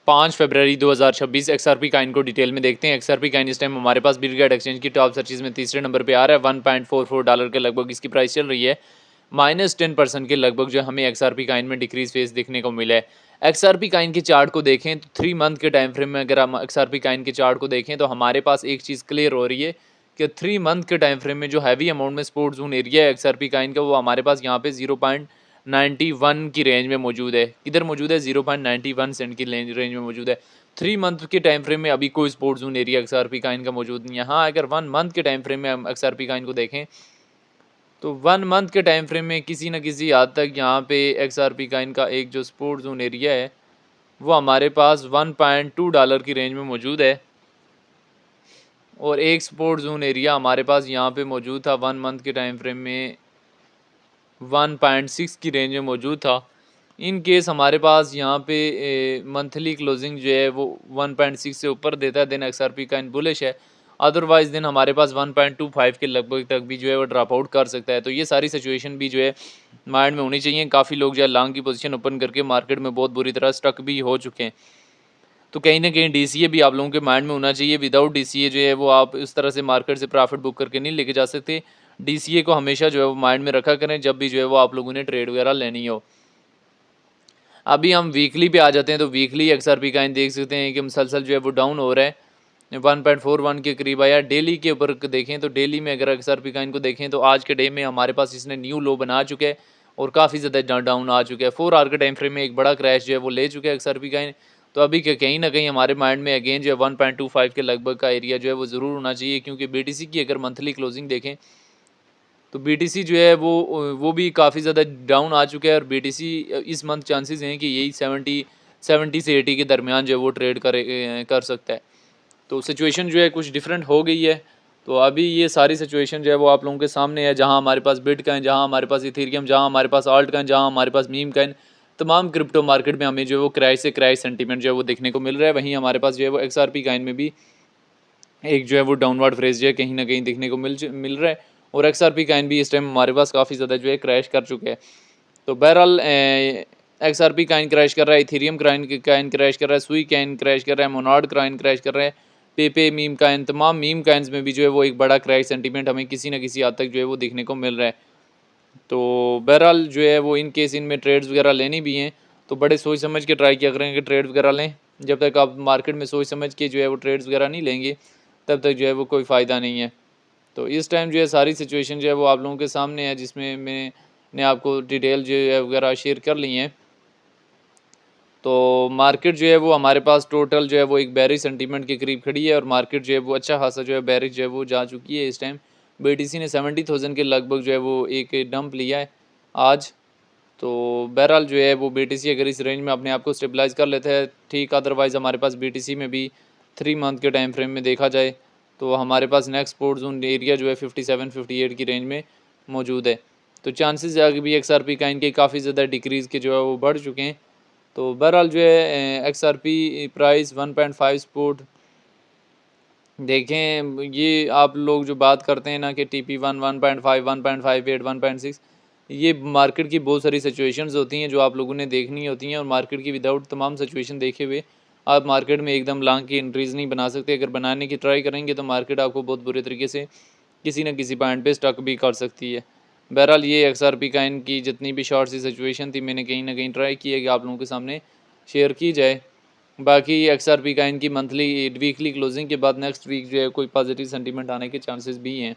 5 फरवरी 2026 XRP Kine को detail में देखते हैं। XRP काइन इस टाइम हमारे पास बिटगेट एक्सचेंज की टॉप सर्चेज में तीसरे नंबर पे आ रहा है। $1.44 के लगभग इसकी प्राइस चल रही है। -10% के लगभग जो हमें XRP काइन में डिक्रीज फेस देखने को मिला है। XRP काइन के चार्ट को देखें तो 3 मंथ के टाइम फ्रेम में अगर हम XRP काइन के चार्ट को देखें तो हमारे पास एक चीज़ क्लियर हो रही है कि 3 मंथ के टाइम फ्रेम में जो हैवी अमाउंट में सपोर्ट जोन एरिया है XRP काइन का, वो हमारे पास यहाँ पे 0.91 की रेंज में मौजूद है। किधर मौजूद है? 0.91 सेंट की रेंज में मौजूद है। 3 मंथ के टाइम फ्रेम में अभी कोई support zone area XRP coin का मौजूद नहीं है। हाँ, अगर 1 मंथ के टाइम फ्रेम में हम XRP काइन को देखें तो 1 मंथ के टाइम फ्रेम में किसी न किसी हद तक यहाँ पे XRP काइन का एक जो सपोर्ट जोन एरिया है वो हमारे पास $1.2 की रेंज में मौजूद है, और एक सपोर्ट जोन एरिया हमारे पास यहाँ पे मौजूद था 1 मंथ के टाइम फ्रेम में 1.6 की रेंज में मौजूद था। इन केस हमारे पास यहाँ पे मंथली क्लोजिंग जो है वो 1.6 से ऊपर देता है, देन XRP काइन बुलिश है। अदरवाइज दिन हमारे पास 1.25 के लगभग तक भी जो है वो ड्रॉप आउट कर सकता है। तो ये सारी सिचुएशन भी जो है माइंड में होनी चाहिए। काफ़ी लोग जो है लॉन्ग की पोजीशन ओपन करके मार्केट में बहुत बुरी तरह स्टक भी हो चुके हैं। तो कहीं ना कहीं DCA भी आप लोगों के माइंड में होना चाहिए। विदाउट DCA जो है वो आप इस तरह से मार्केट से प्रॉफिट बुक करके नहीं लेके जा सकते। DCA को हमेशा जो है वो माइंड में रखा करें जब भी जो है वो आप लोगों ने ट्रेड वगैरह लेनी हो। अभी हम वीकली पे आ जाते हैं तो वीकली XRP काइन देख सकते हैं कि मुसलसल जो है वो डाउन हो रहा है, 1.41 के करीब आया। डेली के ऊपर देखें तो डेली में अगर XRP काइन को देखें तो आज के डे में हमारे पास इसने न्यू लो बना चुका है और काफ़ी ज़्यादा डाउन आ चुका है। 4 आवर के टाइम फ्रेम में एक बड़ा क्रैश जो है वो ले चुका है XRP काइन। तो अभी कहीं ना कहीं हमारे माइंड में अगेन जो है 1.25 के लगभग का एरिया जो है वो ज़रूर होना चाहिए, क्योंकि BTC की अगर मंथली क्लोजिंग देखें तो BTC जो है वो भी काफ़ी ज़्यादा डाउन आ चुका है, और BTC इस मंथ चांसेस हैं कि यही 70 से 80 के दरमियान जो है वो ट्रेड कर सकता है। तो सिचुएशन जो है कुछ डिफरेंट हो गई है। तो अभी ये सारी सिचुएशन जो है वो आप लोगों के सामने है, जहाँ हमारे पास बिटकॉइन, जहाँ हमारे पास इथेरियम, जहाँ हमारे पास आल्ट कॉइन, जहाँ हमारे पास मीम कॉइन, तमाम क्रिप्टो मार्केट में हमें जो है वो क्रैश से क्रैश सेंटीमेंट जो है वो देखने को मिल रहा है। वहीं हमारे पास जो है वो XRP कॉइन में भी एक जो है वो डाउनवर्ड फ्रेज जो है कहीं ना कहीं देखने को मिल रहा है, और XRP काइन भी इस टाइम हमारे पास काफ़ी ज़्यादा जो है क्रैश कर चुके हैं। तो बहरहाल XRP काइन क्रैश कर रहा है, इथेरियम काइन क्रैश कर रहा है, सुई काइन क्रैश कर रहा है, मोनार्ड काइन क्रैश कर रहा है, पेपे मीम काइन, तमाम मीम काइन्स में भी जो है वो एक बड़ा क्रैश सेंटीमेंट हमें किसी न किसी हद तक जो है वो देखने को मिल रहा है। तो बहरहाल जो है वो इन केस इनमें ट्रेड्स वगैरह लेनी भी हैं तो बड़े सोच समझ के ट्राई किया करें कि ट्रेड वगैरह लें। जब तक आप मार्केट में सोच समझ के जो है वो ट्रेड्स वगैरह नहीं लेंगे तब तक जो है वो कोई फ़ायदा नहीं है। तो इस टाइम जो है सारी सिचुएशन जो है वो आप लोगों के सामने है, जिसमें मैंने आपको डिटेल जो है वगैरह शेयर कर ली हैं। तो मार्केट जो है वो हमारे पास टोटल जो है वो एक बेरिश सेंटीमेंट के करीब खड़ी है, और मार्केट जो है वो अच्छा खासा जो है बेरिश जो है वो जा चुकी है। इस टाइम BTC ने 70,000 के लगभग जो है वो एक डंप लिया है आज। तो बहरहाल जो है वो BTC अगर इस रेंज में अपने आप को स्टेबलाइज़ कर लेता है ठीक, अदरवाइज़ हमारे पास BTC में भी 3 मंथ के टाइम फ्रेम में देखा जाए तो हमारे पास नेक्स्ट सपोर्ट जोन एरिया जो है 57-58 की रेंज में मौजूद है। तो चांसेस आगे भी XRP का इनके काफ़ी ज़्यादा डिक्रीज़ के जो है वो बढ़ चुके हैं। तो बहरहाल जो है XRP प्राइस 1.5 सपोर्ट देखें, ये आप लोग जो बात करते हैं ना कि TP1 1.5 1.58 1.6, ये मार्केट की बहुत सारी सिचुएशंस होती हैं जो आप लोगों ने देखनी होती हैं, और मार्केट की विदाउट तमाम सिचुएशन देखे हुए आप मार्केट में एकदम लॉन्ग की एंट्रीज नहीं बना सकते। अगर बनाने की ट्राई करेंगे तो मार्केट आपको बहुत बुरे तरीके से किसी न किसी पॉइंट पे स्टक भी कर सकती है। बहरहाल ये XRP का इनकी जितनी भी शॉर्ट सी सिचुएशन थी मैंने कहीं ना कहीं ट्राई की है कि आप लोगों के सामने शेयर की जाए। बाकी XRP का इनकी मंथली वीकली क्लोजिंग के बाद नेक्स्ट वीक जो है कोई पॉजिटिव सेंटीमेंट आने के चांसेस भी हैं।